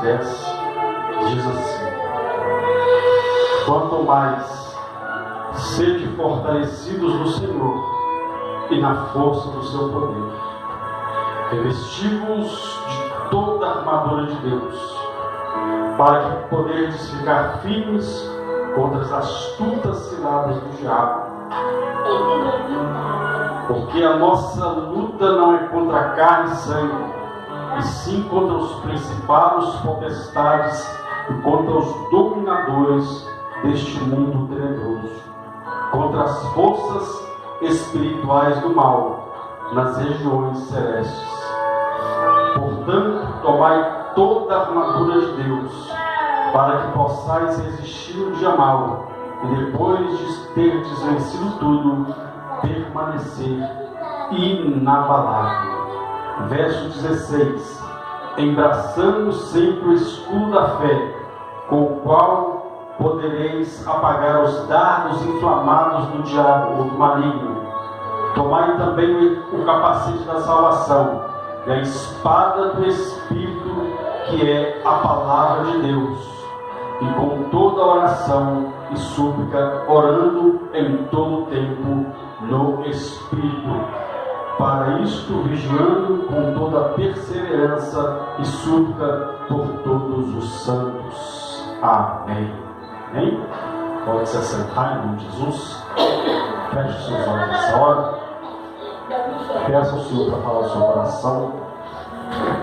10, diz assim: quanto mais sede fortalecidos no Senhor e na força do seu poder, revesti-vos de toda a armadura de Deus, para que poderdes ficar firmes contra as astutas ciladas do diabo. Porque a nossa luta não é contra carne e sangue, e sim contra os principados, potestades e contra os dominadores deste mundo tenebroso, contra as forças espirituais do mal nas regiões celestes. Portanto, tomai toda a armadura de Deus, para que possais resistir no dia mau, e depois de terdes vencido tudo, permanecer inabalável. Verso 16: embraçando sempre o escudo da fé, com o qual podereis apagar os dardos inflamados do diabo ou do maligno. Tomai também o capacete da salvação e a espada do Espírito, que é a palavra de Deus, e com toda oração e súplica, orando em todo o tempo no Espírito. Para isto, vigiando com toda perseverança e súplica por todos os santos. Amém. Amém? Pode se assentar em nome de Jesus. Feche os seus olhos nessa hora. Peça ao Senhor para falar o seu coração.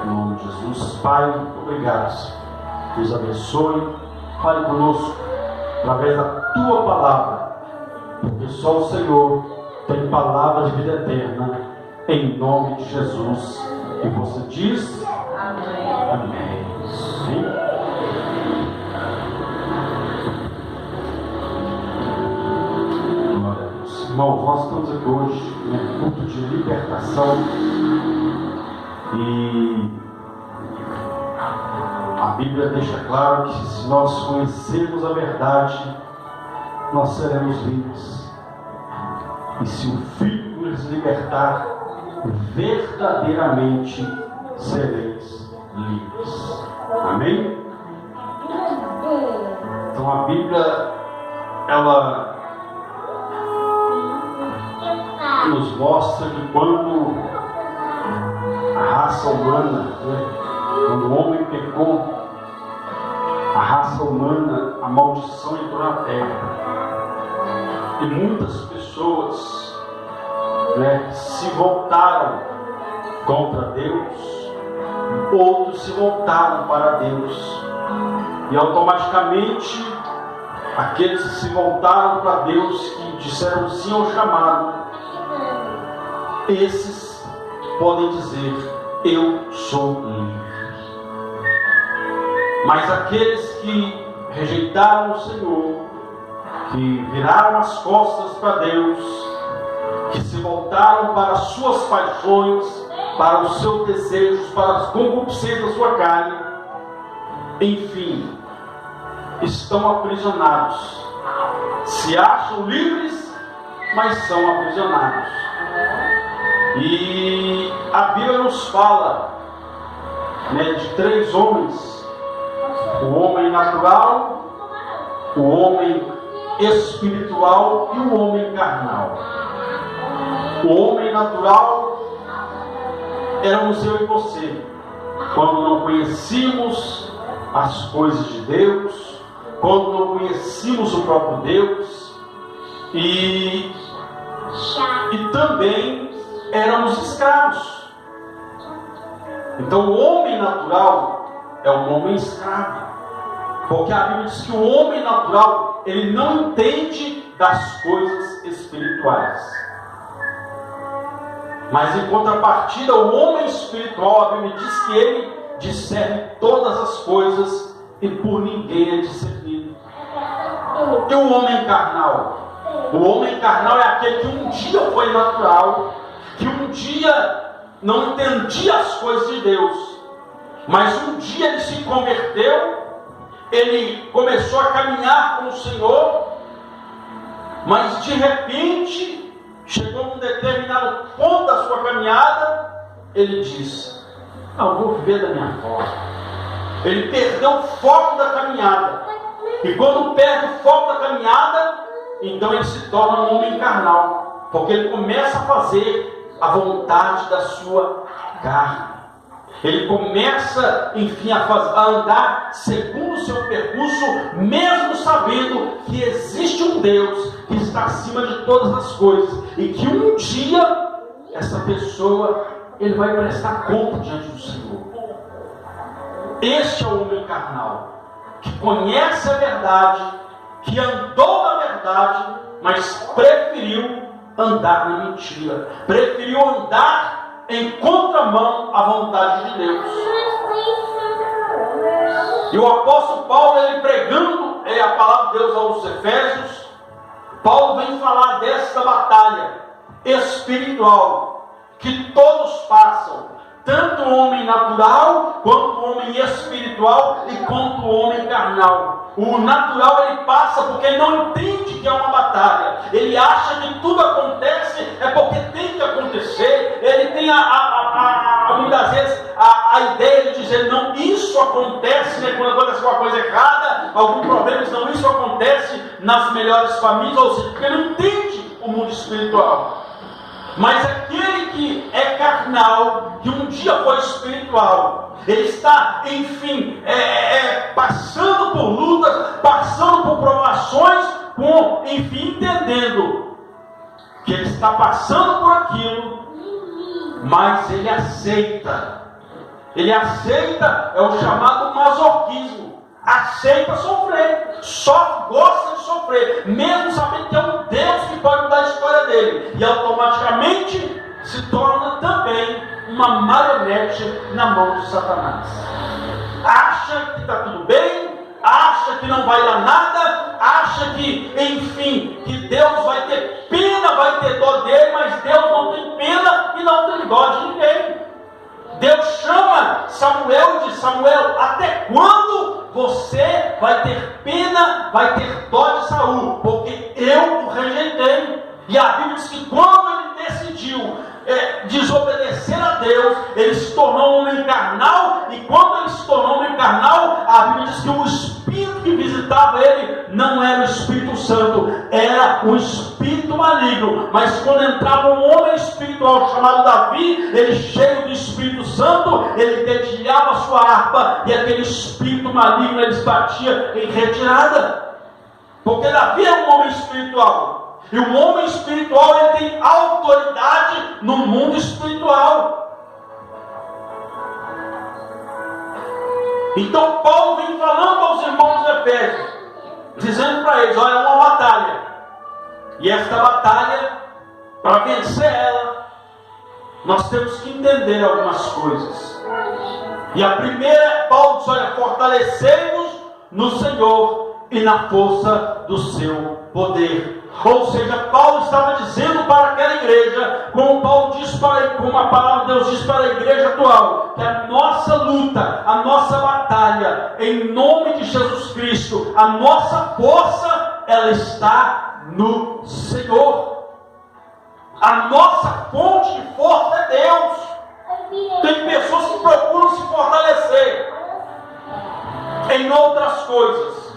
Em nome de Jesus. Pai, obrigado. Deus abençoe. Fale conosco através da tua palavra, porque só o Senhor tem palavra de vida eterna. Em nome de Jesus. E você diz: amém. Amém. Sim? Glória a Deus. Irmãos, nós estamos aqui hoje no culto de libertação. E a Bíblia deixa claro que se nós conhecermos a verdade, nós seremos livres. E se o Filho nos libertar, verdadeiramente sereis livres. Amém? Então a Bíblia, ela nos mostra que quando a raça humana, quando o homem pecou, a raça humana, a maldição entrou na terra. E muitas pessoas se voltaram contra Deus, outros se voltaram para Deus, e automaticamente aqueles que se voltaram para Deus, que disseram sim ao chamado, esses podem dizer: eu sou livre. Mas aqueles que rejeitaram o Senhor, que viraram as costas para Deus, que se voltaram para as suas paixões, para os seus desejos, para as concupiscências da sua carne, enfim, estão aprisionados. Se acham livres, mas são aprisionados. E a Bíblia nos fala de três homens: o homem natural, o homem espiritual e o homem carnal. O homem natural éramos eu e você, quando não conhecíamos as coisas de Deus, quando não conhecíamos o próprio Deus, e também éramos escravos. Então o homem natural é um homem escravo, porque a Bíblia diz que o homem natural, ele não entende das coisas espirituais. Mas em contrapartida, o homem espiritual, a Bíblia diz que ele discerne todas as coisas e por ninguém é discernido. E o homem carnal? O homem carnal é aquele que um dia foi natural, que um dia não entendia as coisas de Deus, mas um dia ele se converteu, ele começou a caminhar com o Senhor, mas de repente chegou num determinado ponto da sua caminhada, ele disse: eu vou viver da minha forma, Ele perdeu o foco da caminhada. E quando perde o foco da caminhada, então ele se torna um homem carnal. Porque ele começa a fazer a vontade da sua carne. Ele começa, enfim, a andar segundo o seu percurso, mesmo sabendo que existe um Deus que está acima de todas as coisas. E que um dia, essa pessoa, ele vai prestar conta diante do Senhor. Este é o homem carnal, que conhece a verdade, que andou na verdade, mas preferiu andar na mentira. Preferiu andar em contramão à vontade de Deus. E o apóstolo Paulo, ele pregando a palavra de Deus aos Efésios, Paulo vem falar desta batalha espiritual que todos passam, tanto o homem natural, quanto o homem espiritual e quanto o homem carnal. O natural ele passa porque ele não entende que é uma batalha. Ele acha que tudo acontece é porque tem que acontecer. Ele tem muitas vezes a ideia de dizer, não, isso acontece, né, quando acontece uma coisa errada, algum problema, não, isso acontece nas melhores famílias, ou seja, porque ele não entende o mundo espiritual. Mas aquele que é carnal, que um dia foi espiritual, ele está, enfim, passando por lutas, passando por provações, enfim, entendendo que ele está passando por aquilo, mas ele aceita. Ele aceita, é o chamado masoquismo. Aceita sofrer, só gosta de sofrer, mesmo sabendo que é um Deus que pode mudar a história dele, e automaticamente se torna também uma marionete na mão de Satanás. Acha que está tudo bem, acha que não vai dar nada, acha que, enfim, que Deus vai ter pena, vai ter dó dele, mas Deus não tem pena e não tem dó de ninguém. Deus chama Samuel e diz, Samuel, até quando você vai ter pena, vai ter dó de Saul? Porque eu o rejeitei. E a Bíblia diz que quando ele decidiu desobedecer a Deus, ele se tornou um homem carnal. E quando ele se tornou um homem carnal, a Bíblia diz que o Espírito que visitava ele não era o Espírito Santo, era o Espírito maligno. Mas quando entrava um homem espiritual chamado Davi, ele cheio do Espírito Santo, ele dedilhava a sua harpa e aquele espírito maligno ele batia em retirada. Porque Davi é um homem espiritual. E o homem espiritual ele tem autoridade no mundo espiritual. Então Paulo vem falando aos irmãos de Efésios, dizendo para eles, olha, é uma batalha. E esta batalha, para vencer ela, nós temos que entender algumas coisas. E a primeira, Paulo diz, olha, fortalecei-vos no Senhor e na força do seu poder. Ou seja, Paulo estava dizendo para aquela igreja, como a palavra de Deus diz para a igreja atual, que a nossa luta, a nossa batalha, em nome de Jesus Cristo, a nossa força, ela está no Senhor. A nossa fonte de força é Deus. Tem pessoas que procuram se fortalecer em outras coisas,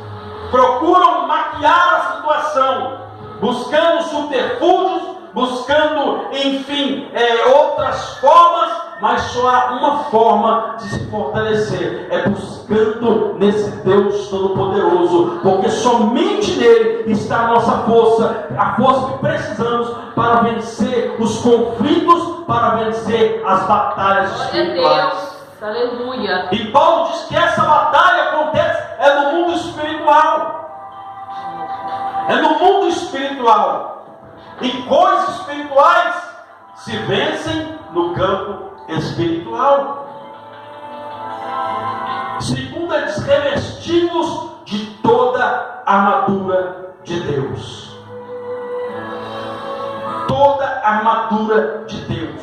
procuram maquiar a situação, buscando subterfúgios, buscando, enfim, outras formas, mas só há uma forma de se fortalecer, é buscando nesse Deus Todo-Poderoso, porque somente nele está a nossa força, a força que precisamos para vencer os conflitos, para vencer as batalhas espirituais. Aleluia. E Paulo diz que essa batalha acontece no mundo espiritual. É no mundo espiritual. E coisas espirituais se vencem no campo espiritual. Segundo, eles revestimos de toda a armadura de Deus. Toda a armadura de Deus.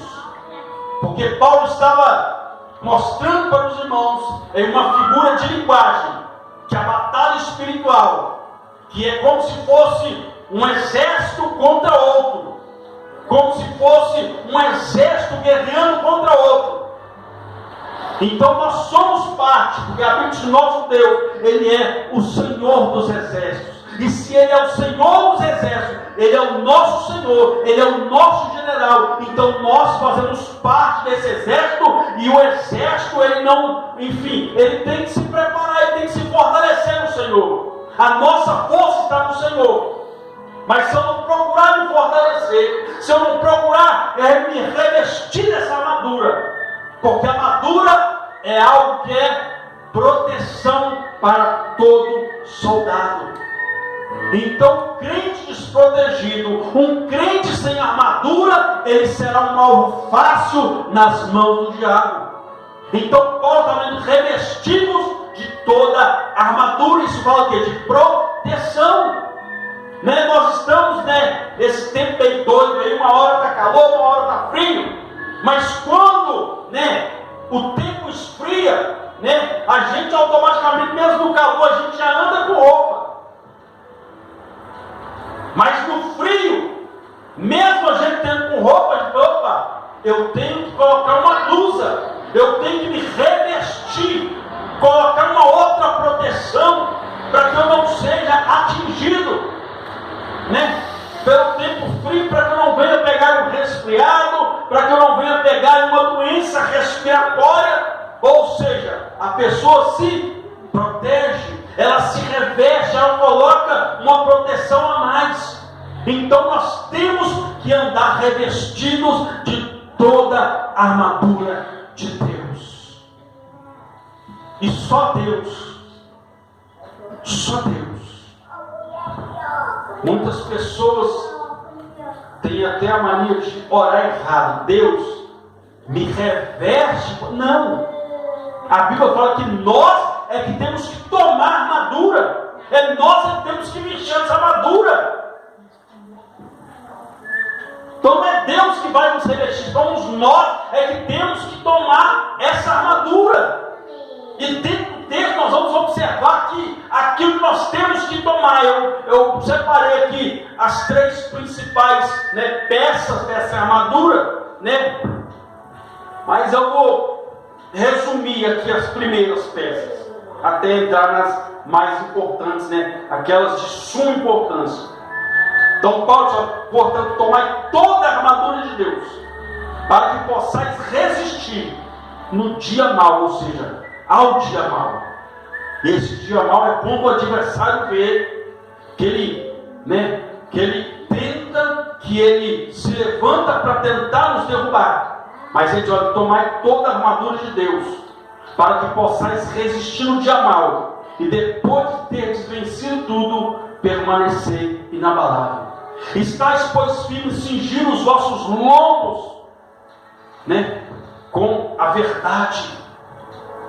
Porque Paulo estava mostrando para os irmãos em uma figura de linguagem que a batalha espiritual, que é como se fosse um exército contra outro, como se fosse um exército guerreando contra outro. Então nós somos parte, porque a Bíblia diz que nosso Deus, Ele é o Senhor dos exércitos. E se Ele é o Senhor dos exércitos, Ele é o nosso Senhor, Ele é o nosso general. Então nós fazemos parte desse exército, e o exército, ele não, enfim, ele tem que se preparar, ele tem que se fortalecer no Senhor. A nossa força está no Senhor. Mas se eu não procurar me fortalecer, se eu não procurar me revestir dessa armadura, porque a armadura é algo que é proteção para todo soldado. Então, crente desprotegido, um crente sem armadura, ele será um alvo fácil nas mãos do diabo. Então, Paulo está dizendo, revestimos de toda a armadura. Isso fala o quê? De proteção. Nós estamos, esse tempo bem doido aí, uma hora está calor, uma hora está frio. Mas quando, o tempo esfria, a gente automaticamente, mesmo no calor, a gente já anda com roupa. Mas no frio, mesmo a gente tendo com roupa, eu tenho que colocar uma blusa, eu tenho que me revestir, colocar uma outra proteção, para que eu não seja atingido, pelo tempo frio, para que eu não venha pegar um resfriado, para que eu não venha pegar uma doença respiratória. Ou seja, a pessoa se protege, ela se reveste, ela coloca uma proteção a mais. Então nós temos que andar revestidos de toda a armadura de Deus. E só Deus, muitas pessoas têm até a mania de orar errado. Deus me reveste. Não, a Bíblia fala que nós é que temos que tomar armadura. Nós é que temos que vestir essa armadura. Então não é Deus que vai nos revestir, somos nós é que temos que tomar essa armadura. E dentro do texto nós vamos observar que aquilo que nós temos que tomar, eu separei aqui as 3 principais peças dessa armadura, mas eu vou resumir aqui as primeiras peças, até entrar nas mais importantes, aquelas de suma importância. Então Paulo diz, portanto, tomai toda a armadura de Deus, para que possais resistir no dia mau, ou seja, ao dia mau. E esse dia mau é quando o adversário vê que ele tenta, que ele se levanta para tentar nos derrubar. Mas ele diz, olha, tomai toda a armadura de Deus, para que possais resistir no dia mau, e depois de teres vencido tudo, permanecer inabalável. Estais, pois, firmes, cingindo os vossos lombos, com a verdade.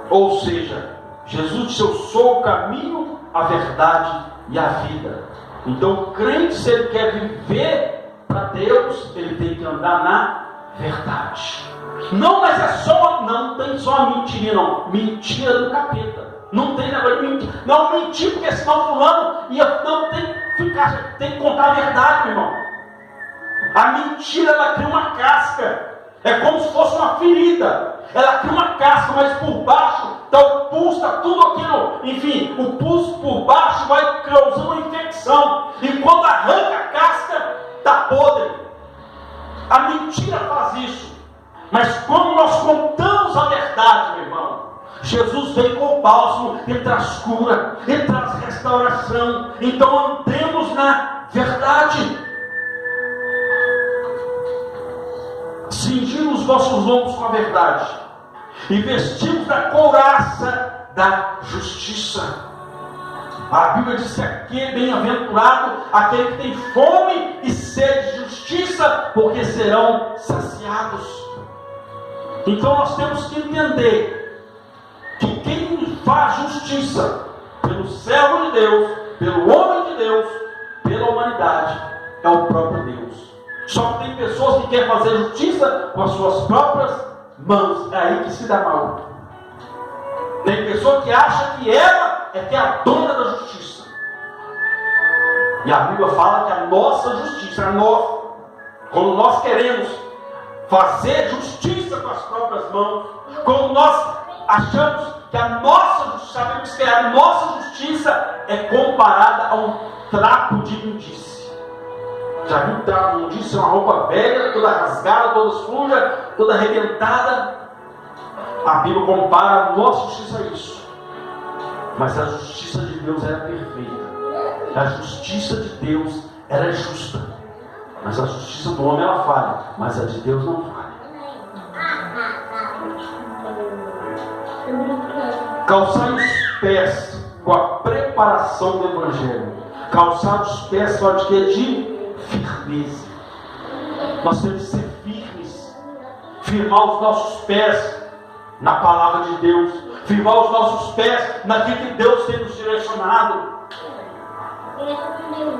Ou seja, Jesus disse, eu sou o caminho, a verdade e a vida. Então o crente, se ele quer viver para Deus, ele tem que andar na verdade. Não, mas não tem só a mentira, não. Mentira do capeta. Não tem negócio de mentir. Não mentir, porque senão fulano não tem que contar a verdade, meu irmão. A mentira, ela cria uma casca. É como se fosse uma ferida. Ela cria uma casca, mas por baixo está o pulso, está tudo aquilo. Enfim, o pulso por baixo vai causando uma infecção. E quando arranca a casca, está podre. A mentira faz isso. Mas quando nós contamos a verdade, meu irmão, Jesus veio com o bálsamo, ele traz cura, ele traz restauração. Então andemos na verdade. Cingindo os vossos lombos com a verdade, e vestimos da couraça da justiça. A Bíblia diz que aqui é bem-aventurado aquele que tem fome e sede de justiça, porque serão saciados. Então nós temos que entender que quem faz justiça pelo servo de Deus, pelo homem de Deus, pela humanidade, é o próprio Deus. Só que tem pessoas que querem fazer justiça com as suas próprias mãos. É aí que se dá mal. Tem pessoa que acha que ela é que é a dona da justiça. E a Bíblia fala que a nossa justiça, quando nós queremos fazer justiça com as próprias mãos, quando nós achamos que a nossa justiça, sabemos que a nossa justiça é comparada a um trapo de imundície. Já viu um trapo de imundície? Uma roupa velha, toda rasgada, toda suja, toda arrebentada. A Bíblia compara a nossa justiça a isso. Mas a justiça de Deus era perfeita. A justiça de Deus era justa. Mas a justiça do homem ela falha. Mas a de Deus não falha. Calçar os pés com a preparação do Evangelho. Calçar os pés só de quê? De firmeza. Nós temos que ser firmes. Firmar os nossos pés na palavra de Deus. Firmar os nossos pés naquilo que Deus tem nos direcionado.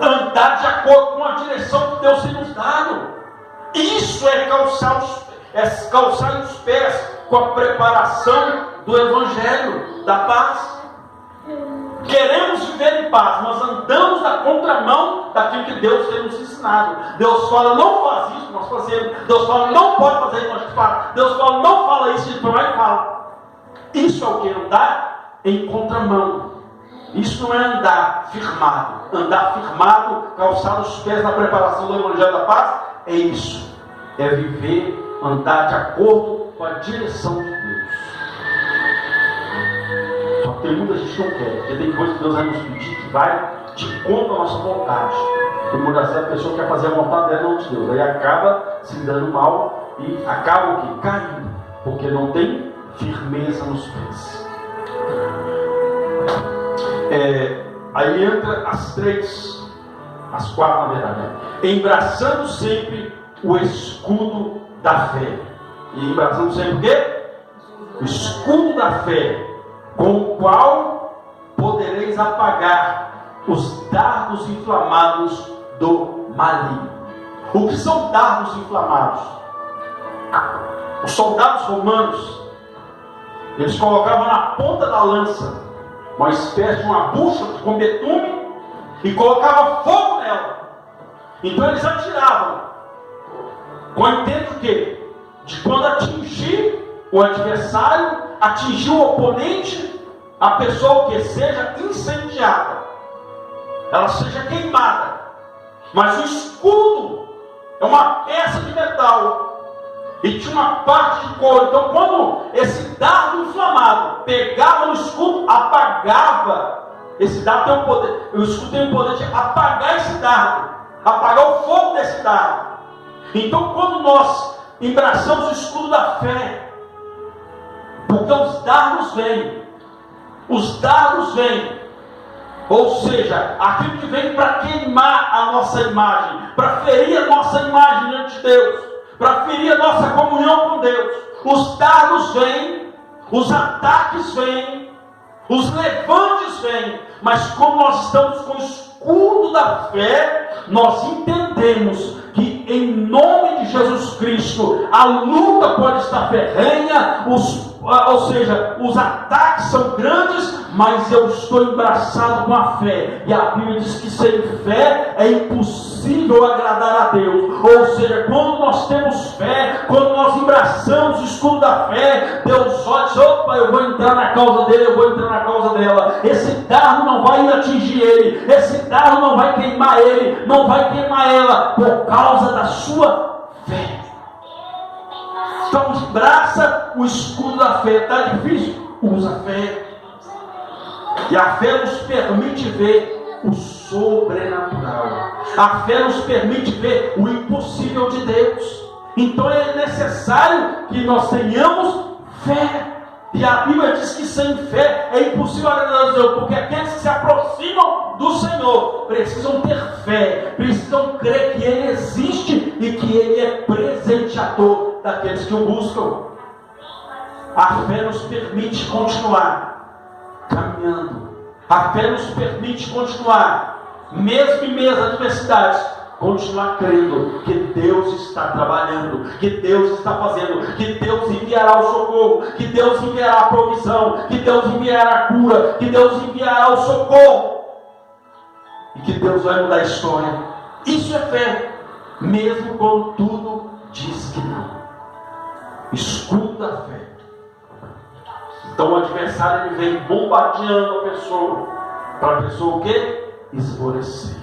Andar de acordo com a direção que Deus tem nos dado. Isso é calçar os pés com a preparação do Evangelho da paz. Queremos viver em paz, mas andamos na contramão daquilo que Deus tem nos ensinado. Deus fala, não faz isso, nós fazemos. Deus fala, não pode fazer isso, nós fazemos. Deus fala, não fala isso, a gente vai e fala. Isso é o que? Andar em contramão. Isso não é andar firmado. Andar firmado, calçar os pés na preparação do Evangelho da paz, é isso. É viver, andar de acordo com a direção de Deus. Só que tem muita gente que não quer, porque tem coisa que Deus vai nos pedir que vai de contra a nossa vontade. Tem muita vezes a pessoa quer fazer a vontade dela, não de Deus. Aí acaba se dando mal e acaba o quê? Caindo, porque não tem firmeza nos pés. Aí entra as quatro na verdade, né? Embraçando sempre o escudo da fé. E embraçando sempre o quê? O escudo da fé, com o qual podereis apagar os dardos inflamados do maligno. O que são dardos inflamados? Os soldados romanos, eles colocavam na ponta da lança uma espécie de uma bucha com betume e colocavam fogo nela. Então eles atiravam com o intento de quando atingir o adversário, atingir o oponente, a pessoa que seja incendiada, ela seja queimada. Mas o escudo é uma peça de metal e tinha uma parte de couro. Então quando esse dardo inflamado pegava no escudo, apagava. Esse dardo tem um poder, o escudo tem o poder de apagar esse dardo, apagar o fogo desse dardo. Então quando nós embraçamos o escudo da fé, porque os dardos vêm, ou seja, aquilo que vem para queimar a nossa imagem, para ferir a nossa imagem diante de Deus, para ferir a nossa comunhão com Deus. Os dardos vêm, os ataques vêm, os levantes vêm, mas como nós estamos com o escudo da fé, nós entendemos que em nome de Jesus Cristo a luta pode estar ferrenha, ou seja, os ataques são grandes, mas eu estou embraçado com a fé. E a Bíblia diz que sem fé é impossível agradar a Deus. Ou seja, quando nós temos fé, quando nós embraçamos o escudo da fé, Deus olha e diz, opa, eu vou entrar na causa dele, eu vou entrar na causa dela. Esse dardo não vai atingir ele, esse dardo não vai queimar ele, não vai queimar ela, por causa da sua fé. Então embraça o escudo da fé. Está difícil? Usa a fé. E a fé nos permite ver o sobrenatural. A fé nos permite ver o impossível de Deus. Então é necessário que nós tenhamos fé. E a Bíblia diz que sem fé é impossível agradar a Deus, porque aqueles que se aproximam do Senhor precisam ter fé, precisam crer que Ele existe e que Ele é presenteador daqueles que o buscam. A fé nos permite continuar caminhando. A fé nos permite continuar, mesmo em meio às adversidades, continuar crendo que Deus está trabalhando, que Deus está fazendo, que Deus enviará o socorro, que Deus enviará a provisão, que Deus enviará a cura, que Deus enviará o socorro e que Deus vai mudar a história. Isso é fé, mesmo quando tudo diz que não. Escuta a fé. Então o adversário ele vem bombardeando a pessoa, para a pessoa o quê? Esmorecer.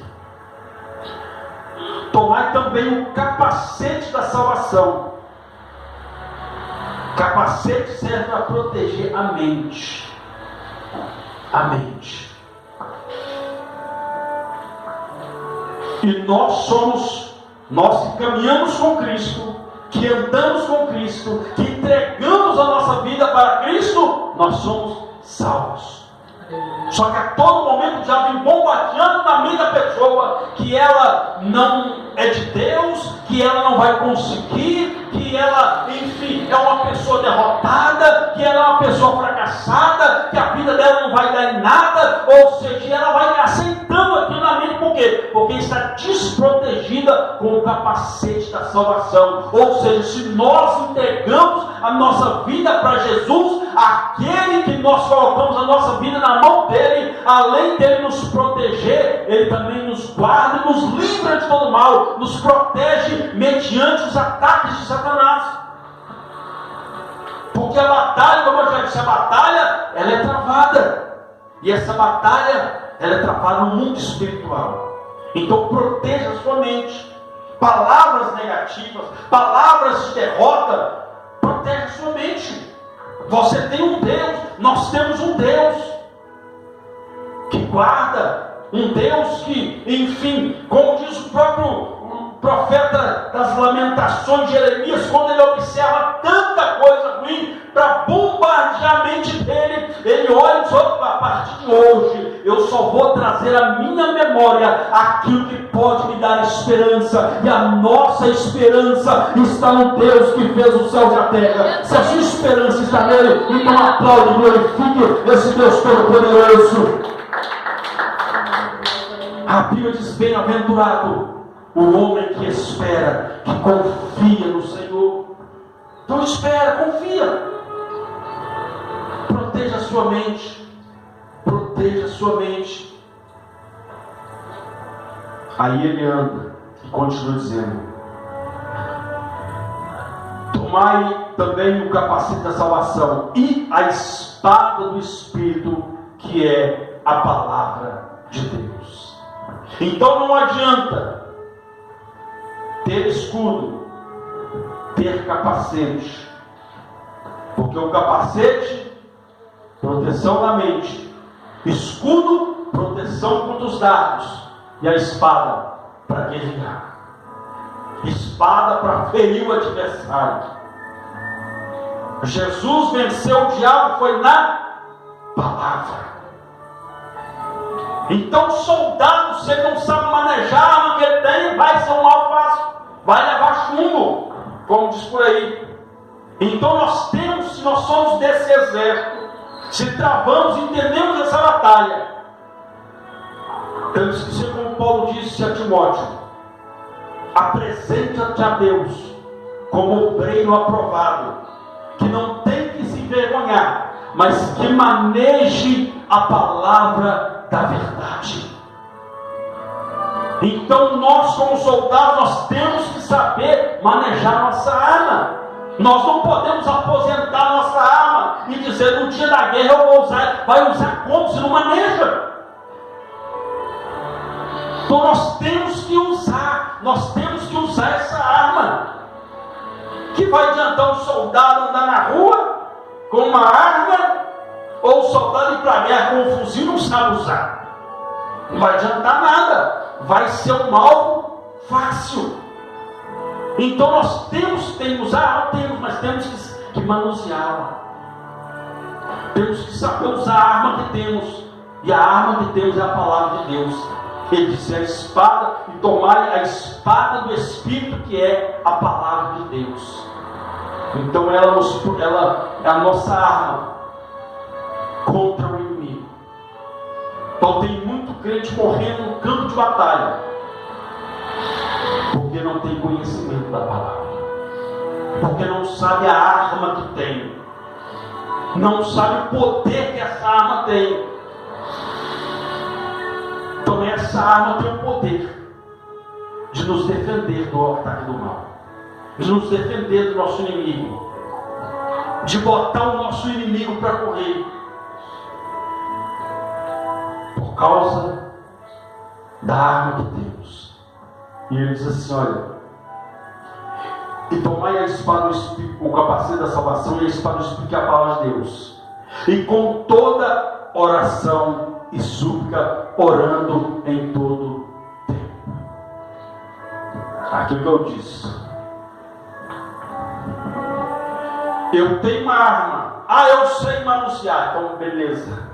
Tomai também o capacete da salvação. Capacete serve para proteger a mente. A mente. E nós que caminhamos com Cristo, que andamos com Cristo, que entregamos a nossa vida para Cristo, nós somos salvos. Só que a todo momento já vem bombardeando na mente da pessoa que ela não é de Deus, que ela não vai conseguir, que ela, enfim, é uma pessoa derrotada, que ela é uma pessoa fracassada, que a vida dela não vai dar em nada, ou seja, ela vai aceitando aquilo na mente, por quê? Porque está desprotegida com o capacete da salvação. Ou seja, se nós entregamos a nossa vida para Jesus, aquele que nós colocamos a nossa vida na mão dele, além dele nos proteger, ele também nos guarda e nos livra de todo mal, nos protege mediante os ataques de Satanás. Porque a batalha, como eu já disse, a batalha ela é travada, e essa batalha ela é travada no mundo espiritual. Então proteja a sua mente. Palavras negativas, palavras de derrota, proteja a sua mente. Você tem um Deus, nós temos um Deus que guarda, um Deus que, enfim, como diz o próprio profeta das Lamentações, Jeremias, quando ele observa tanta coisa ruim para bombardear a mente dele, ele olha e diz: opa, a partir de hoje eu só vou trazer à minha memória aquilo que pode me dar esperança, e a nossa esperança está no Deus que fez o céu e a terra. Se a sua esperança está nele, então aplaude e glorifique esse Deus Todo-Poderoso. A Bíblia diz: bem-aventurado o homem que espera, que confia no Senhor. Então espera, confia. Proteja a sua mente. Proteja a sua mente. Aí ele anda e continua dizendo: tomai também o capacete da salvação e a espada do Espírito, que é a palavra de Deus. Então não adianta ter escudo, ter capacete, porque o capacete, proteção da mente, escudo, proteção contra os dardos, e a espada para guerrear, espada para ferir o adversário. Jesus venceu o diabo foi na palavra. Então o soldado, se ele não sabe manejar a arma que ele tem, vai ser um mal fácil, vai levar chumbo, como diz por aí. Então nós temos, se nós somos desse exército, se travamos e entendemos essa batalha, temos que ser como Paulo disse a Timóteo: apresenta-te a Deus como obreiro aprovado, que não tem que se envergonhar, mas que maneje a palavra da verdade. Então nós, como soldados, nós temos que saber manejar nossa arma. Nós não podemos aposentar nossa arma e dizer: no dia da guerra eu vou usar. Vai usar como se não maneja? Então nós temos que usar essa arma. Que vai adiantar um soldado andar na rua com uma arma, ou o soldado ir para a guerra com um fuzil e não sabe usar? Não vai adiantar nada, vai ser um alvo fácil. Então nós temos que usar, mas temos que manuseá-la. Temos que saber usar a arma que temos, e a arma que temos é a palavra de Deus. Ele disse: a espada, e tomai a espada do Espírito, que é a palavra de Deus. Então ela é a nossa arma contra o inimigo. Então tem muito crente morrendo no campo de batalha, porque não tem conhecimento da palavra, porque não sabe a arma que tem, não sabe o poder que essa arma tem. Então essa arma tem o poder de nos defender do ataque do mal, de nos defender do nosso inimigo. de botar o nosso inimigo para correr, por causa da arma que temos. E ele diz assim: olha, e tomai a espada do Espírito, o capacete da salvação e a espada do Espírito, que é a palavra de Deus, e com toda oração e súplica, orando em todo tempo. Aquilo que eu disse. Eu tenho uma arma. Eu sei manusear. Então, beleza.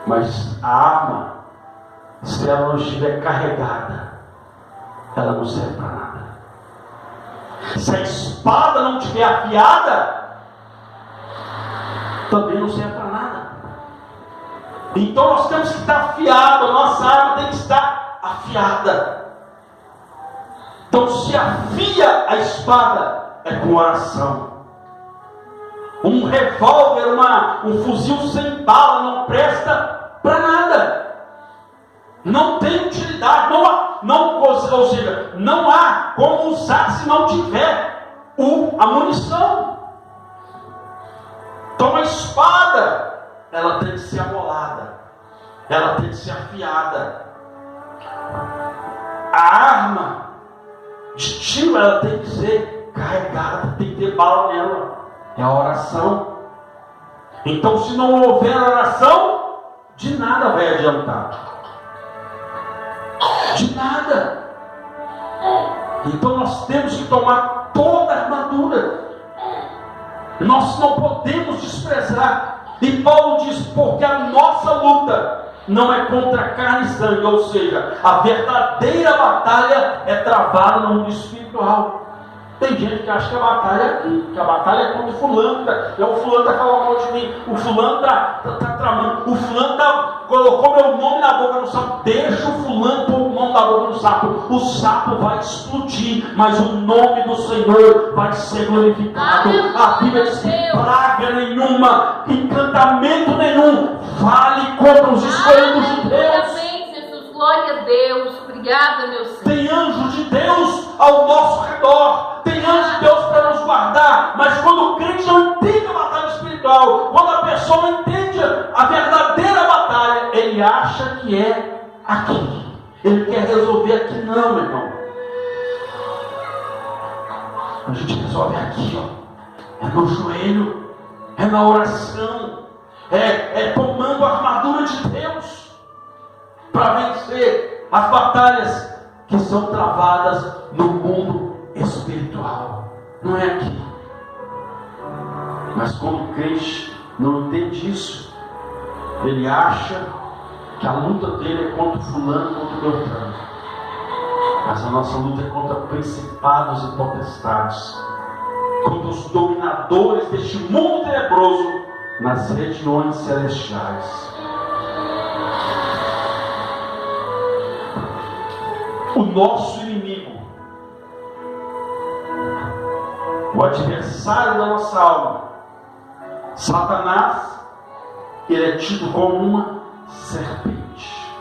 Mas a arma, se ela não estiver carregada, ela não serve para nada. Se a espada não estiver afiada, também não serve para nada. Então nós temos que estar afiados. A nossa arma tem que estar afiada. Então se afia a espada é com oração. Um revólver, um fuzil sem bala não presta para nada. Não tem utilidade. Ou seja, não há como usar se não tiver a munição. Então a espada, ela tem que ser amolada, ela tem que ser afiada. A arma de tiro, ela tem que ser carregada, tem que ter bala nela. É a oração. Então, se não houver oração, de nada vai adiantar. De nada. Então nós temos que tomar toda a armadura. Nós não podemos desprezar. E Paulo diz: porque a nossa luta não é contra carne e sangue. Ou seja, a verdadeira batalha é travada no mundo espiritual. Tem gente que acha que a batalha é aqui, que a batalha é contra o fulano, o fulano está falando mal de mim, o fulano está tramando, o fulano colocou meu nome na boca do sapo. Deixa o fulano pôr o nome na boca do sapo. O sapo vai explodir, mas o nome do Senhor vai ser glorificado. A Bíblia diz que praga nenhuma, encantamento nenhum vale contra os escolhidos de Deus. Amém, Jesus, glória a Deus. Obrigada, meu Senhor. Tem anjo de Deus ao nosso redor. Tem anjo de Deus para nos guardar. Mas quando o crente não entende a batalha espiritual, quando a pessoa não entende a verdadeira batalha, ele acha que é aqui. Ele quer resolver aqui. Não, meu irmão. A gente resolve aqui, ó. É no joelho, é na oração, é tomando a armadura de Deus para vencer as batalhas que são travadas no mundo espiritual. Não é aqui. Mas quando o crente não entende isso, ele acha que a luta dele é contra o fulano, contra o beltrano. Mas a nossa luta é contra principados e potestades, contra os dominadores deste mundo tenebroso nas regiões celestiais. O nosso inimigo, o adversário da nossa alma, Satanás, ele é tido como uma serpente.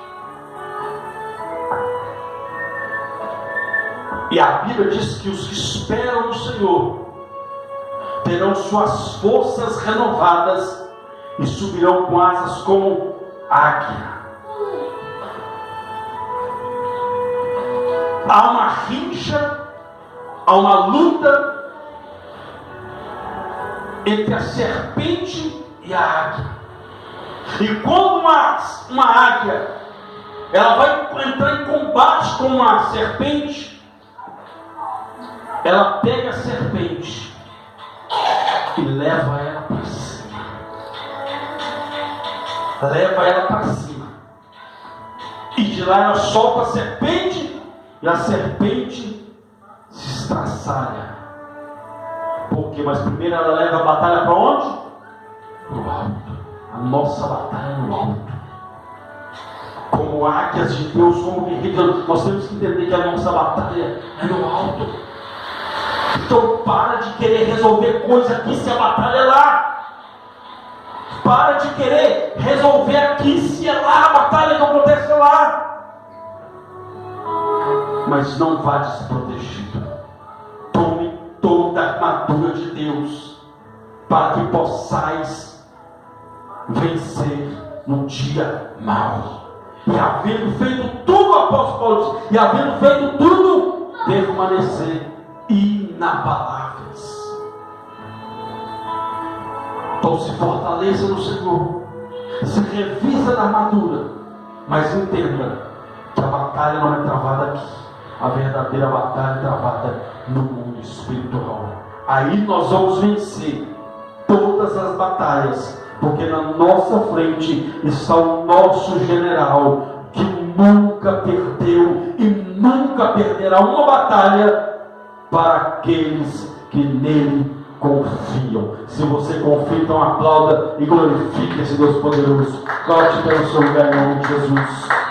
E a Bíblia diz que os que esperam no Senhor terão suas forças renovadas e subirão com asas como águia. Há uma rixa, há uma luta entre a serpente e a águia. E quando uma águia ela vai entrar em combate com uma serpente, ela pega a serpente e leva ela para cima. Leva ela para cima. E de lá ela solta a serpente. E a serpente se estraçalha. Por quê? Mas primeiro ela leva a batalha para onde? Para o alto. A nossa batalha é no alto. Como águias de Deus, como guerreiros, nós temos que entender que a nossa batalha é no alto. Então para de querer resolver coisa aqui se a batalha é lá. Para de querer resolver aqui se é lá a batalha que acontece lá. Mas não vá desprotegido. Tome toda a armadura de Deus, para que possais vencer no dia mau. E havendo feito tudo, o apóstolo Paulo diz, e havendo feito tudo, permanecer inabaláveis. Então se fortaleça no Senhor, se revista da armadura, mas entenda que a batalha não é travada aqui. A verdadeira batalha é travada no mundo espiritual. Aí nós vamos vencer todas as batalhas, porque na nossa frente está o nosso general, que nunca perdeu e nunca perderá uma batalha para aqueles que nele confiam. Se você confia, então aplauda e glorifique esse Deus poderoso. Corte pelo seu lugar em nome de Jesus.